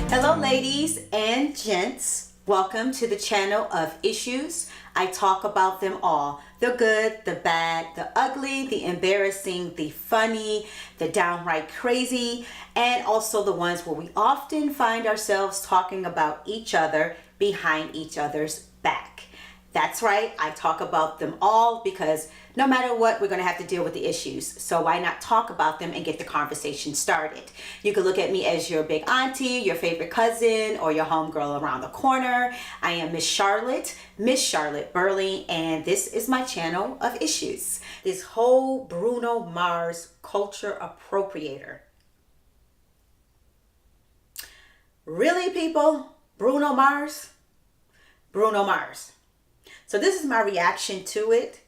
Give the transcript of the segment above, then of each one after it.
Hello ladies and gents, welcome to the channel of issues. I talk about them all, the good, the bad, the ugly, the embarrassing, the funny, the downright crazy, and also the ones where we often find ourselves talking about each other behind each other's back. That's right, I talk about them all because no matter what, we're going to have to deal with the issues. So why not talk about them and get the conversation started? You can look at me as your big auntie, your favorite cousin, or your homegirl around the corner. I am Miss Charlotte Burley, and this is my channel of issues. This whole Bruno Mars culture appropriator. Really, people? Bruno Mars? Bruno Mars. So this is my reaction to it,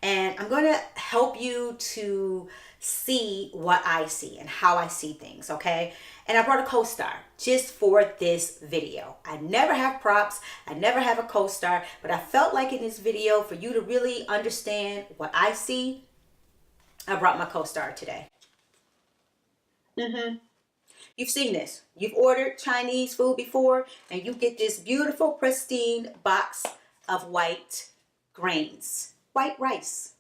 and I'm going to help you to see what I see and how I see things, okay? And I brought a co-star just for this video. I never have props, I never have a co-star, but I felt like in this video, for you to really understand what I see, I brought my co-star today. You've seen this. You've ordered Chinese food before, and you get this beautiful, pristine box of white grains, white rice.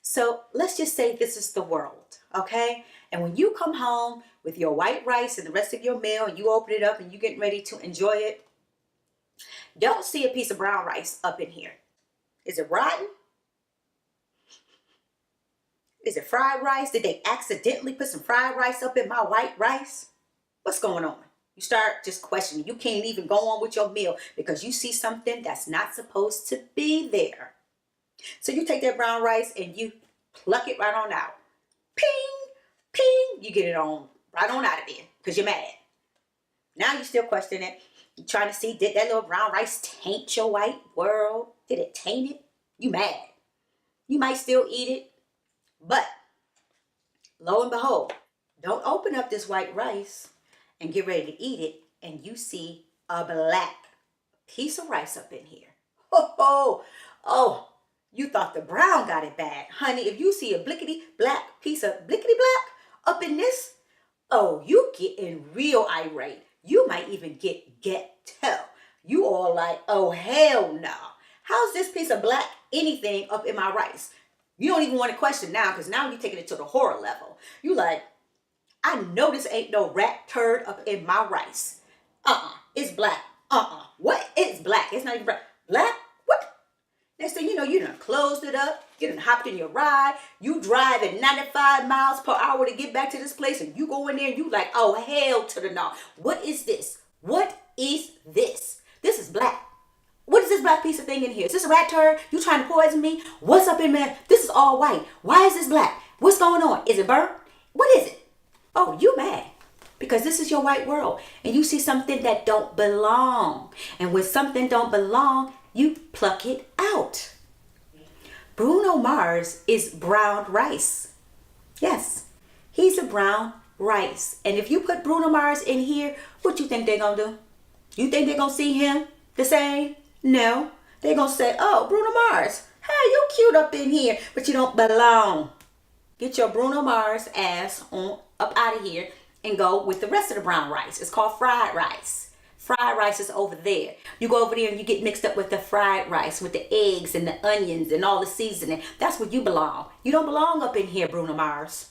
So let's just say this is the world, okay? And when you come home with your white rice and the rest of your meal, and you open it up and you get ready to enjoy it, don't see a piece of brown rice up in here. Is it rotten? Is it fried rice? Did they accidentally put some fried rice up in my white rice? What's going on? You start just questioning. You can't even go on with your meal because you see something that's not supposed to be there. So you take that brown rice and you pluck it right on out. Ping, ping. You get it on right on out of there because you're mad. Now you still question it. You're trying to see, did that little brown rice taint your white world? Did it taint it? You mad. You might still eat it. But lo and behold, don't open up this white rice and get ready to eat it, and you see a black piece of rice up in here. Oh, you thought the brown got it bad. Honey, if you see a blickety black piece of blickety black up in this, oh, you getting real irate. You might even get ghetto. You all like, oh, hell no. How's this piece of black anything up in my rice? You don't even want to question now, because now you're taking it to the horror level. You like, I know this ain't no rat turd up in my rice. It's black. What? It's black. It's not even black. Black? What? Next thing you know, you done closed it up. You done hopped in your ride. You driving 95 miles per hour to get back to this place, and you go in there and you like, oh, hell to the no. What is this? What is this? This is black. What is this black piece of thing in here? Is this a rat turd? You trying to poison me? What's up in there? This is all white. Why is this black? What's going on? Is it burnt? What is it? Oh, you mad because this is your white world and you see something that don't belong. And when something don't belong, you pluck it out. Bruno Mars is brown rice. Yes, he's a brown rice. And if you put Bruno Mars in here, what you think they're going to do? You think they're going to see him the same? No, they're going to say, oh, Bruno Mars, hey, you cute up in here, but you don't belong. Get your Bruno Mars ass on up out of here and go with the rest of the brown rice. It's called fried rice. Fried rice is over there. You go over there and you get mixed up with the fried rice, with the eggs and the onions and all the seasoning. That's where you belong. You don't belong up in here, Bruno Mars.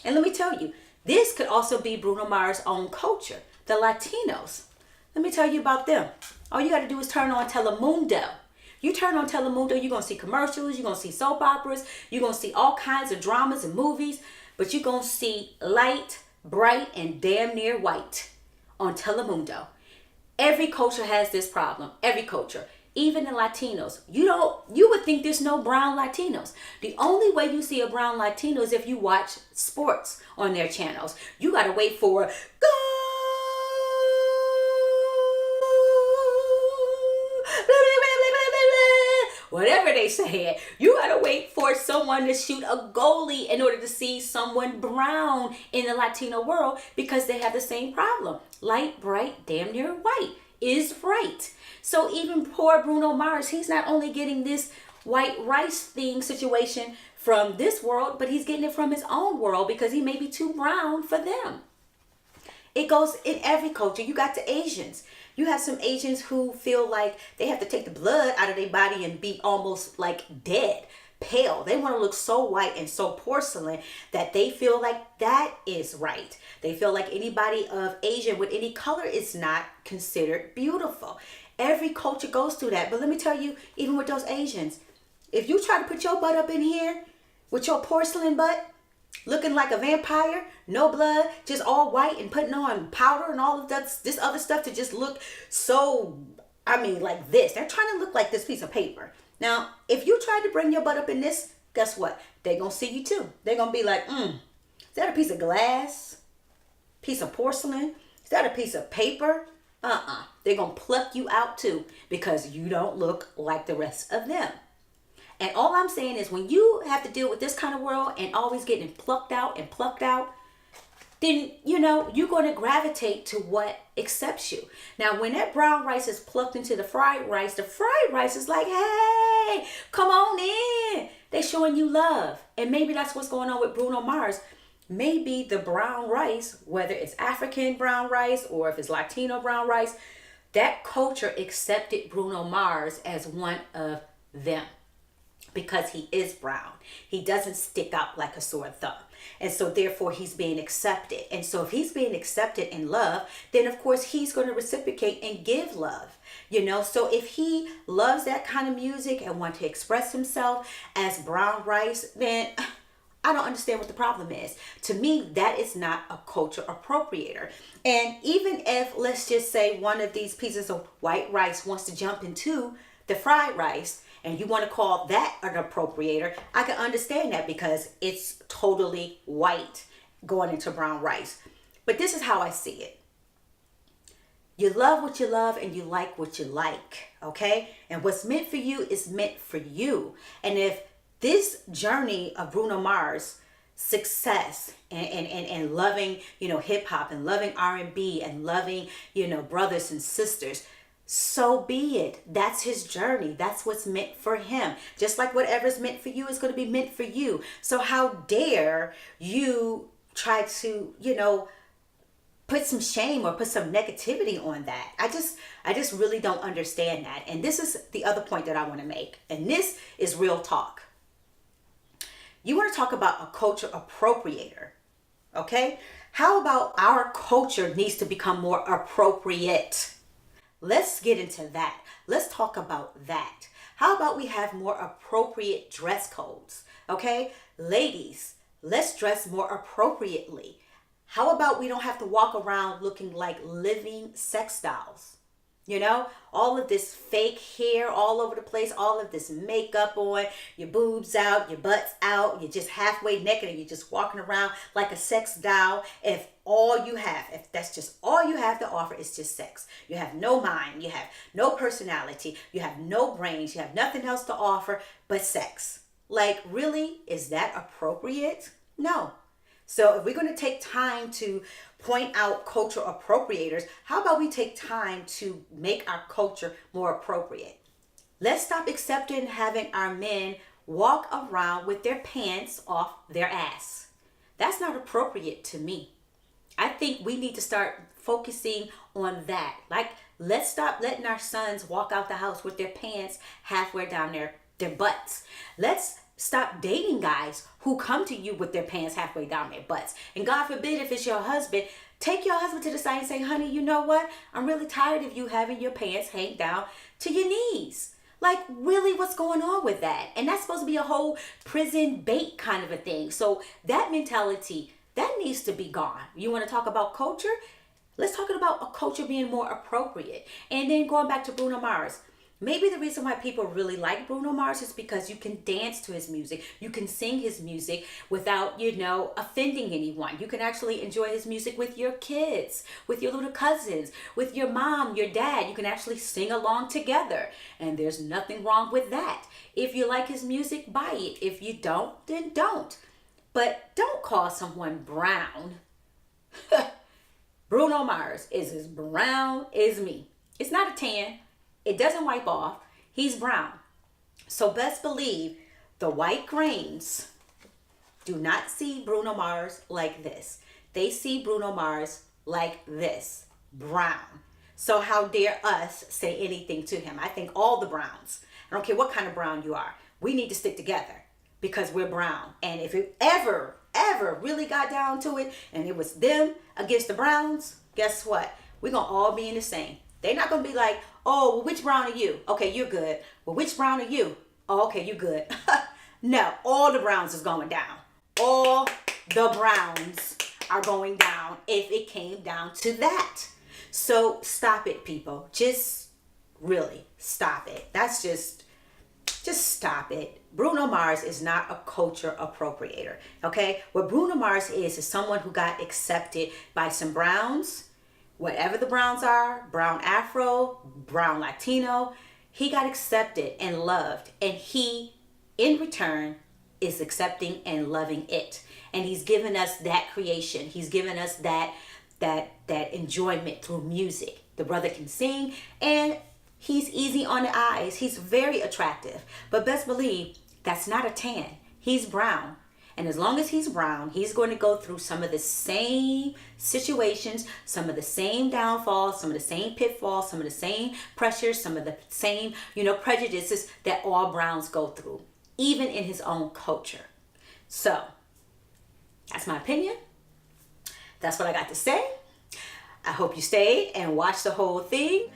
And let me tell you, this could also be Bruno Mars' own culture, the Latinos. Let me tell you about them. All you got to do is turn on Telemundo. You turn on Telemundo, you're going to see commercials, you're going to see soap operas, you're going to see all kinds of dramas and movies, but you're going to see light, bright, and damn near white on Telemundo. Every culture has this problem, every culture, even the Latinos. You would think there's no brown Latinos. The only way you see a brown Latino is if you watch sports on their channels. You got to wait for go. Whatever they say, you gotta wait for someone to shoot a goalie in order to see someone brown in the Latino world because they have the same problem. Light, bright, damn near white is right. So even poor Bruno Mars, he's not only getting this white rice thing situation from this world, but he's getting it from his own world because he may be too brown for them. It goes in every culture. You got the Asians. You have some Asians who feel like they have to take the blood out of their body and be almost like dead, pale. They want to look so white and so porcelain that they feel like that is right. They feel like anybody of Asian with any color is not considered beautiful. Every culture goes through that. But let me tell you, even with those Asians, if you try to put your butt up in here with your porcelain butt, looking like a vampire, no blood, just all white and putting on powder and all of that, this other stuff to just look so, like this. They're trying to look like this piece of paper. Now, if you try to bring your butt up in this, guess what? They're going to see you too. They're going to be like, is that a piece of glass? Piece of porcelain? Is that a piece of paper? They're going to pluck you out too because you don't look like the rest of them. And all I'm saying is when you have to deal with this kind of world and always getting plucked out, then, you're going to gravitate to what accepts you. Now, when that brown rice is plucked into the fried rice is like, hey, come on in. They're showing you love. And maybe that's what's going on with Bruno Mars. Maybe the brown rice, whether it's African brown rice or if it's Latino brown rice, that culture accepted Bruno Mars as one of them. Because he is brown. He doesn't stick out like a sore thumb. And so therefore he's being accepted. And so if he's being accepted in love, then of course he's going to reciprocate and give love. So if he loves that kind of music and wants to express himself as brown rice, then I don't understand what the problem is. To me, that is not a culture appropriator. And even if, let's just say, one of these pieces of white rice wants to jump into the fried rice, and you want to call that an appropriator, I can understand that because it's totally white going into brown rice. But this is how I see it. You love what you love and you like what you like, okay? And what's meant for you is meant for you. And if this journey of Bruno Mars success and loving, hip hop and loving R&B and loving, brothers and sisters, so be it. That's his journey. That's what's meant for him. Just like whatever's meant for you is going to be meant for you. So how dare you try to, put some shame or put some negativity on that? I just really don't understand that. And this is the other point that I want to make. And this is real talk. You want to talk about a culture appropriator, okay? How about our culture needs to become more appropriate? Let's get into that. Let's talk about that. How about we have more appropriate dress codes? Okay, ladies, let's dress more appropriately. How about we don't have to walk around looking like living sex dolls? All of this fake hair all over the place, all of this makeup on, your boobs out, your butts out, you're just halfway naked and you're just walking around like a sex doll. If that's just all you have to offer is just sex. You have no mind, you have no personality, you have no brains, you have nothing else to offer but sex. Like, really? Is that appropriate? No. So if we're going to take time to point out culture appropriators, how about we take time to make our culture more appropriate? Let's stop accepting having our men walk around with their pants off their ass. That's not appropriate to me. I think we need to start focusing on that. Like, let's stop letting our sons walk out the house with their pants halfway down their butts. Let's stop dating guys who come to you with their pants halfway down their butts. And God forbid, if it's your husband, take your husband to the side and say, honey, you know what? I'm really tired of you having your pants hang down to your knees. Like, really, what's going on with that? And that's supposed to be a whole prison bait kind of a thing. So that mentality, that needs to be gone. You want to talk about culture? Let's talk about a culture being more appropriate. And then going back to Bruno Mars. Maybe the reason why people really like Bruno Mars is because you can dance to his music. You can sing his music without, offending anyone. You can actually enjoy his music with your kids, with your little cousins, with your mom, your dad. You can actually sing along together. And there's nothing wrong with that. If you like his music, buy it. If you don't, then don't. But don't call someone brown. Bruno Mars is as brown as me. It's not a tan. It doesn't wipe off. He's brown. So best believe the white grains do not see Bruno Mars like this. They see Bruno Mars like this, brown. So how dare us say anything to him? I think all the browns, I don't care what kind of brown you are, we need to stick together because we're brown. And if it ever really got down to it and it was them against the browns, guess what? We're going to all be in the same. They're not going to be like, oh, well, which brown are you? Okay, you're good. Well, which brown are you? Oh, okay, you're good. No, all the browns is going down. All the browns are going down if it came down to that. So stop it, people. Just really stop it. That's just stop it. Bruno Mars is not a culture appropriator, okay? What Bruno Mars is someone who got accepted by some browns, whatever the browns are, brown Afro, brown Latino. He got accepted and loved, and he, in return, is accepting and loving it. And he's given us that creation. He's given us that enjoyment through music. The brother can sing, and he's easy on the eyes. He's very attractive. But best believe, that's not a tan. He's brown. And as long as he's brown, he's going to go through some of the same situations, some of the same downfalls, some of the same pitfalls, some of the same pressures, some of the same, prejudices that all browns go through, even in his own culture. So, that's my opinion. That's what I got to say. I hope you stayed and watched the whole thing.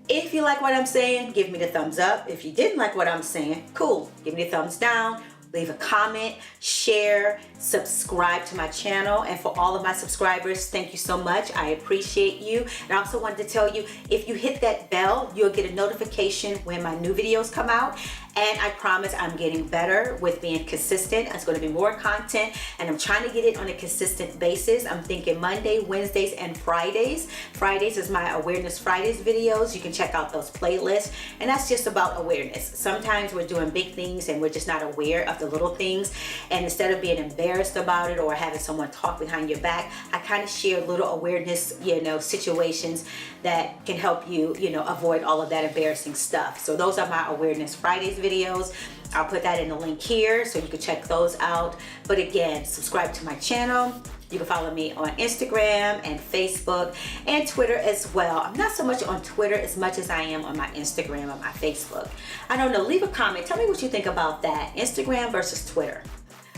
If you like what I'm saying, give me the thumbs up. If you didn't like what I'm saying, cool. Give me a thumbs down. Leave a comment, share, subscribe to my channel. And for all of my subscribers, thank you so much. I appreciate you. And I also wanted to tell you, if you hit that bell, you'll get a notification when my new videos come out. And I promise I'm getting better with being consistent. It's going to be more content, and I'm trying to get it on a consistent basis. I'm thinking Monday, Wednesdays, and Fridays. Fridays is my Awareness Fridays videos. You can check out those playlists, and that's just about awareness. Sometimes we're doing big things and we're just not aware of the little things, and instead of being embarrassed about it or having someone talk behind your back, I kind of share little awareness, situations that can help you, avoid all of that embarrassing stuff. So those are my Awareness Fridays videos. I'll put that in the link here so you can check those out. But again, subscribe to my channel. You can follow me on Instagram and Facebook and Twitter as well. I'm not so much on Twitter as much as I am on my Instagram and my Facebook. I don't know, leave a comment. Tell me what you think about that. Instagram versus Twitter.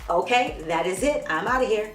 Okay, that is it. I'm out of here.